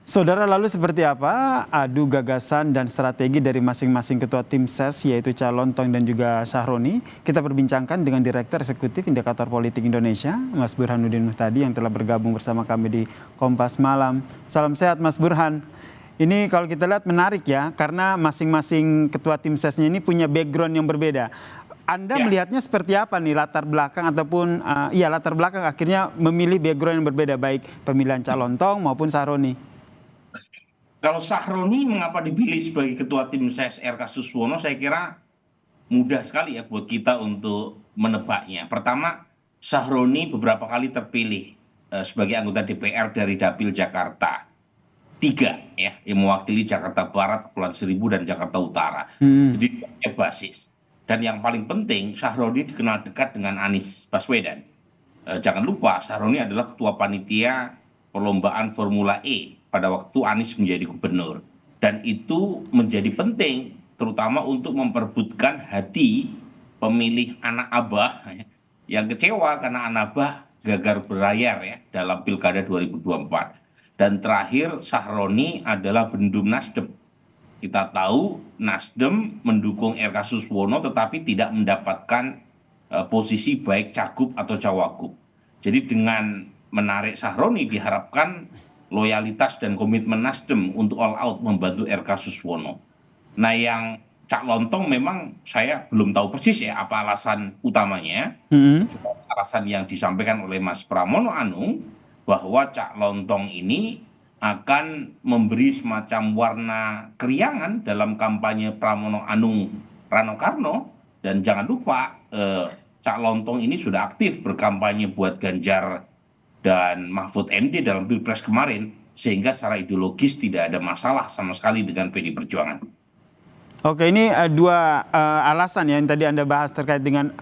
Saudara, lalu seperti apa adu gagasan dan strategi dari masing-masing ketua tim ses yaitu Calontong dan juga Sahroni? Kita perbincangkan dengan Direktur Eksekutif Indikator Politik Indonesia, Mas Burhanuddin Muhtadi yang telah bergabung bersama kami di Kompas Malam. Salam sehat Mas Burhan. Ini kalau kita lihat menarik ya, karena masing-masing ketua tim sesnya ini punya background yang berbeda. Anda Ya, melihatnya seperti apa nih latar belakang ataupun latar belakang akhirnya memilih background yang berbeda baik pemilihan Calontong maupun Sahroni? kalau Sahroni mengapa dipilih sebagai ketua tim ses RK Suswono, saya kira mudah sekali ya buat kita untuk menebaknya. Pertama, Sahroni beberapa kali terpilih sebagai anggota DPR dari Dapil Jakarta. Tiga ya, yang mewakili Jakarta Barat, Kepulauan Seribu, dan Jakarta Utara. Hmm. Jadi punya basis. Dan yang paling penting, Sahroni dikenal dekat dengan Anies Baswedan. Jangan lupa, Sahroni adalah ketua panitia perlombaan Formula E pada waktu Anies menjadi gubernur. Dan itu menjadi penting, terutama untuk memperebutkan hati pemilih anak Abah yang kecewa karena anak Abah gagal berlayar ya dalam Pilkada 2024. Dan terakhir, Sahroni adalah bendum Nasdem. Kita tahu Nasdem mendukung RK Suswono tetapi tidak mendapatkan posisi baik cagup atau cawagup. Jadi dengan menarik Sahroni diharapkan loyalitas dan komitmen Nasdem untuk all out membantu RK Suswono. Nah, yang Cak Lontong memang saya belum tahu persis ya apa alasan utamanya. Hmm. Alasan yang disampaikan oleh Mas Pramono Anung bahwa Cak Lontong ini akan memberi semacam warna keriangan dalam kampanye Pramono Anung Rano Karno. Dan jangan lupa Cak Lontong ini sudah aktif berkampanye buat Ganjar dan Mahfud MD dalam Pilpres kemarin, sehingga secara ideologis tidak ada masalah sama sekali dengan PD Perjuangan. Oke, ini dua alasan ya yang tadi Anda bahas terkait dengan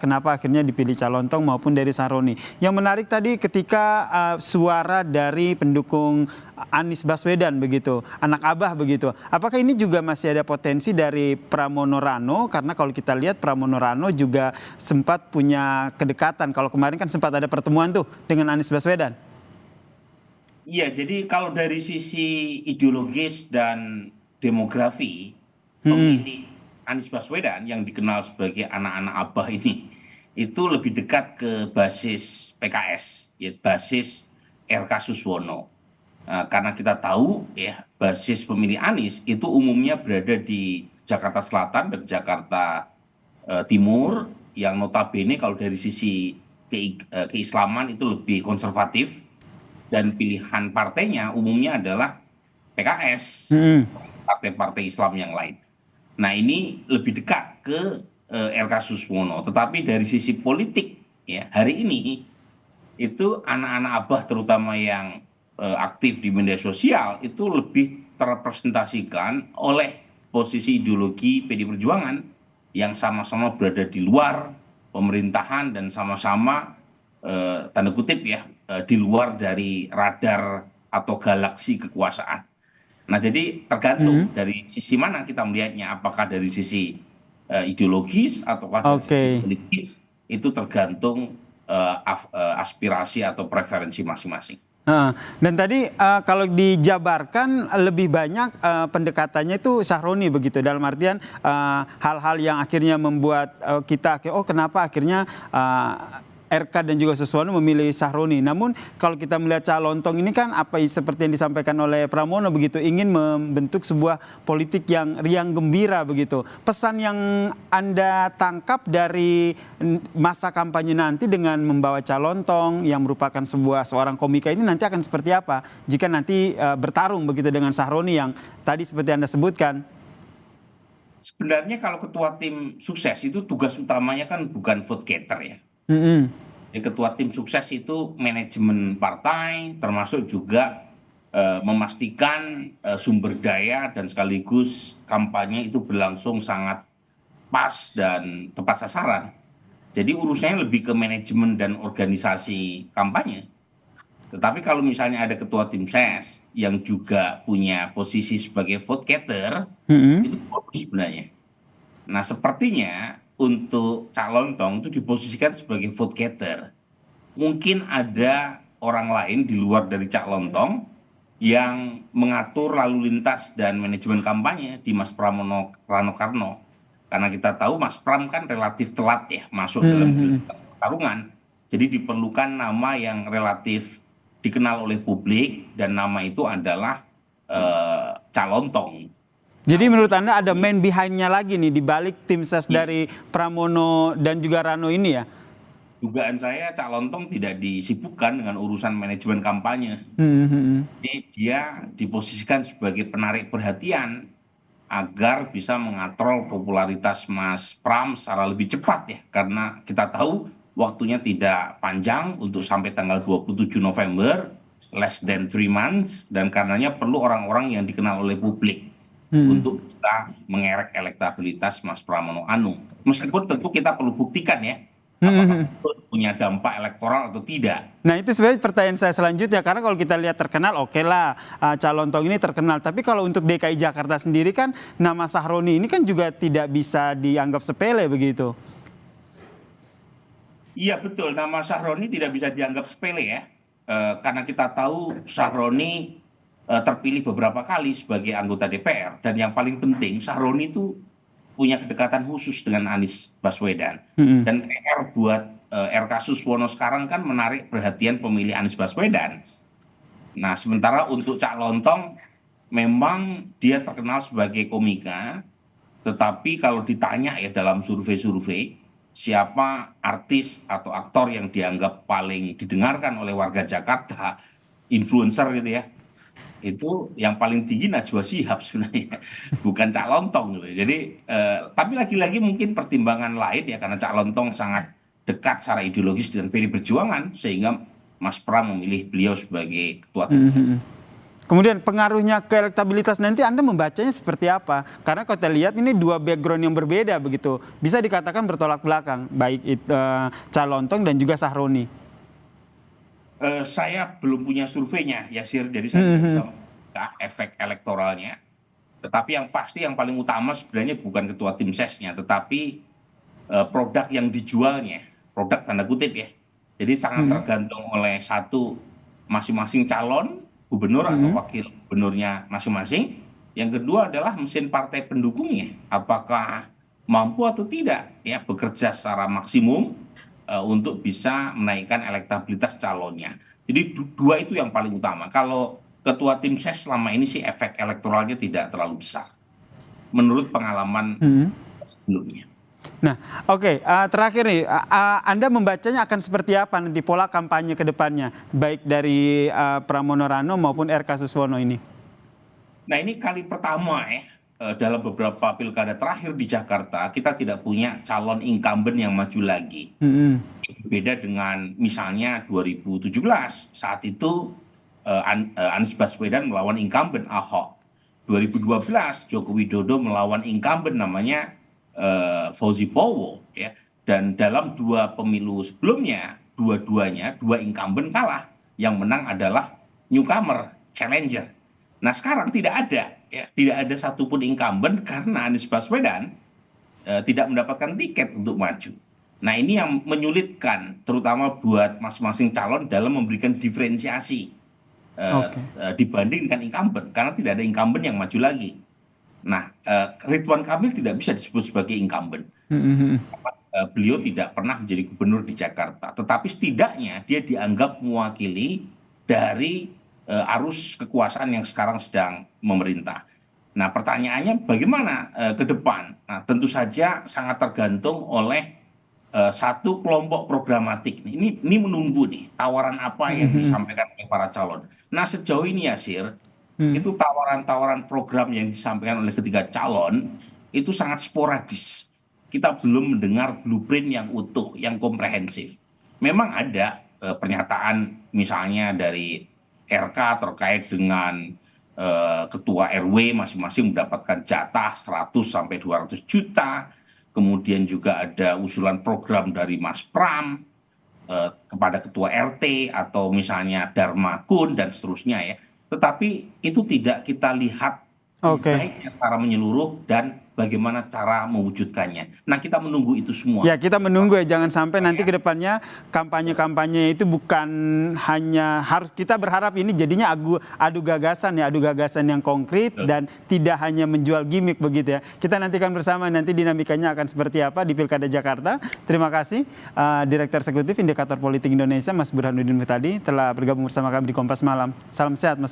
kenapa akhirnya dipilih Calontong maupun dari Sahroni. Yang menarik tadi ketika suara dari pendukung Anies Baswedan begitu, anak Abah begitu. Apakah ini juga masih ada potensi dari Pramono Rano? Karena kalau kita lihat Pramono Rano juga sempat punya kedekatan. Kalau kemarin kan sempat ada pertemuan tuh dengan Anies Baswedan. Iya, jadi kalau dari sisi ideologis dan demografi, Hmm. pemilih Anies Baswedan yang dikenal sebagai anak-anak Abah ini itu lebih dekat ke basis PKS, ya, basis RK Suswono. Karena kita tahu ya basis pemilih Anies itu umumnya berada di Jakarta Selatan dan Jakarta Timur, yang notabene kalau dari sisi keislaman itu lebih konservatif, dan pilihan partainya umumnya adalah PKS, Hmm. partai-partai Islam yang lain. Nah, ini lebih dekat ke RK Suswono. Tetapi dari sisi politik ya hari ini itu anak-anak Abah terutama yang aktif di media sosial itu lebih terrepresentasikan oleh posisi ideologi PD Perjuangan yang sama-sama berada di luar pemerintahan dan sama-sama tanda kutip ya di luar dari radar atau galaksi kekuasaan. Nah, jadi tergantung Hmm. dari sisi mana kita melihatnya, apakah dari sisi ideologis ataukah dari sisi Oke. politis, itu tergantung aspirasi atau preferensi masing-masing. Heeh. Dan tadi kalau dijabarkan lebih banyak pendekatannya itu Sahroni begitu, dalam artian hal-hal yang akhirnya membuat kenapa akhirnya RK dan juga Suswono memilih Sahroni. Namun kalau kita melihat Calontong ini kan seperti yang disampaikan oleh Pramono begitu, ingin membentuk sebuah politik yang riang gembira begitu. Pesan yang Anda tangkap dari masa kampanye nanti dengan membawa Calontong yang merupakan seorang komika ini nanti akan seperti apa jika nanti bertarung begitu dengan Sahroni yang tadi seperti Anda sebutkan? Sebenarnya kalau ketua tim sukses itu tugas utamanya kan bukan vote getter ya. Mm-mm. Ketua tim sukses itu manajemen partai, termasuk juga memastikan sumber daya dan sekaligus kampanye itu berlangsung sangat pas dan tepat sasaran. Jadi urusannya lebih ke manajemen dan organisasi kampanye. Tetapi kalau misalnya ada ketua tim ses yang juga punya posisi sebagai vote getter, Mm-mm. itu bagus sebenarnya. Nah, sepertinya untuk Cak Lontong itu diposisikan sebagai vote getter. Mungkin ada orang lain di luar dari Cak Lontong yang mengatur lalu lintas dan manajemen kampanye di Mas Pramono Rano Karno. Karena kita tahu Mas Pram kan relatif telat ya masuk dalam pertarungan. Jadi diperlukan nama yang relatif dikenal oleh publik dan nama itu adalah Calontong. Jadi menurut Anda ada man behind-nya lagi nih di balik tim ses dari Pramono dan juga Rano ini ya? Dugaan saya Cak Lontong tidak disibukkan dengan urusan manajemen kampanye. Jadi dia diposisikan sebagai penarik perhatian agar bisa mengatrol popularitas Mas Pram secara lebih cepat ya. Karena kita tahu waktunya tidak panjang untuk sampai tanggal 27 November, less than 3 months, dan karenanya perlu orang-orang yang dikenal oleh publik untuk kita mengerek elektabilitas Mas Pramono Anung. Meskipun tentu kita perlu buktikan ya, apakah itu punya dampak elektoral atau tidak. Nah itu sebenarnya pertanyaan saya selanjutnya, karena kalau kita lihat terkenal oke lah, Calontong ini terkenal, tapi kalau untuk DKI Jakarta sendiri kan nama Sahroni ini kan juga tidak bisa dianggap sepele begitu. Iya betul, nama Sahroni tidak bisa dianggap sepele ya, karena kita tahu Sahroni terpilih beberapa kali sebagai anggota DPR, dan yang paling penting Sahroni itu punya kedekatan khusus dengan Anies Baswedan. Dan PR buat RK Suswono sekarang kan menarik perhatian pemilih Anies Baswedan. Nah sementara untuk Cak Lontong memang dia terkenal sebagai komika, tetapi kalau ditanya ya dalam survei-survei siapa artis atau aktor yang dianggap paling didengarkan oleh warga Jakarta, influencer gitu ya, itu yang paling tinggi Najwa Shihab sebenarnya, bukan Cak Lontong gitu. Jadi tapi lagi-lagi mungkin pertimbangan lain ya, karena Cak Lontong sangat dekat secara ideologis dengan PDI Perjuangan sehingga Mas Pram memilih beliau sebagai ketua tim ses. Kemudian pengaruhnya ke elektabilitas nanti Anda membacanya seperti apa? Karena kalau kita lihat ini dua background yang berbeda begitu, bisa dikatakan bertolak belakang, baik itu Cak Lontong dan juga Sahroni. Saya belum punya surveinya, Yasir, jadi saya tidak bisa mengatakan efek elektoralnya. Tetapi yang pasti yang paling utama sebenarnya bukan ketua tim sesnya, tetapi produk yang dijualnya, produk tanda kutip ya. Jadi sangat tergantung oleh satu masing-masing calon gubernur atau wakil gubernurnya masing-masing. Yang kedua adalah mesin partai pendukungnya, apakah mampu atau tidak ya bekerja secara maksimum untuk bisa menaikkan elektabilitas calonnya. Jadi dua itu yang paling utama. Kalau ketua tim ses selama ini sih efek elektoralnya tidak terlalu besar, menurut pengalaman sebelumnya. Nah, oke, terakhir nih, Anda membacanya akan seperti apa nanti pola kampanye ke depannya, baik dari Pramono Rano maupun RK Suswono ini? Nah ini kali pertama ya, dalam beberapa pilkada terakhir di Jakarta, kita tidak punya calon incumbent yang maju lagi. Berbeda dengan misalnya 2017, saat itu Anies Baswedan melawan incumbent Ahok. 2012 Joko Widodo melawan incumbent namanya Fauzi Bowo ya, dan dalam dua pemilu sebelumnya dua-duanya dua incumbent kalah, yang menang adalah newcomer challenger. Nah sekarang tidak ada ya, tidak ada satupun incumbent karena Anies Baswedan tidak mendapatkan tiket untuk maju. Nah ini yang menyulitkan terutama buat masing-masing calon dalam memberikan diferensiasi dibanding dengan incumbent, karena tidak ada incumbent yang maju lagi. Nah, Ridwan Kamil tidak bisa disebut sebagai incumbent. Beliau tidak pernah menjadi gubernur di Jakarta, tetapi setidaknya dia dianggap mewakili dari arus kekuasaan yang sekarang sedang memerintah. Nah, pertanyaannya bagaimana ke depan? Nah, tentu saja sangat tergantung oleh satu kelompok programatik. Ini menunggu nih tawaran apa yang disampaikan oleh para calon. Nah, sejauh ini Yasir, itu tawaran-tawaran program yang disampaikan oleh ketiga calon itu sangat sporadis. Kita belum mendengar blueprint yang utuh, yang komprehensif. Memang ada pernyataan misalnya dari RK terkait dengan ketua RW masing-masing mendapatkan jatah 100 sampai 200 juta. Kemudian juga ada usulan program dari Mas Pram kepada ketua RT atau misalnya Dharma Kun dan seterusnya ya. Tetapi itu tidak kita lihat Oke. baiknya secara menyeluruh dan bagaimana cara mewujudkannya. Nah, kita menunggu itu semua. Ya, kita menunggu ya, jangan sampai nanti ke depannya kampanye-kampanye itu bukan hanya harus, kita berharap ini jadinya adu gagasan ya, adu gagasan yang konkret dan tidak hanya menjual gimmick begitu ya. Kita nantikan bersama nanti dinamikanya akan seperti apa di Pilkada Jakarta. Terima kasih Direktur Eksekutif Indikator Politik Indonesia Mas Burhanuddin Muhtadi telah bergabung bersama kami di Kompas Malam. Salam sehat Mas.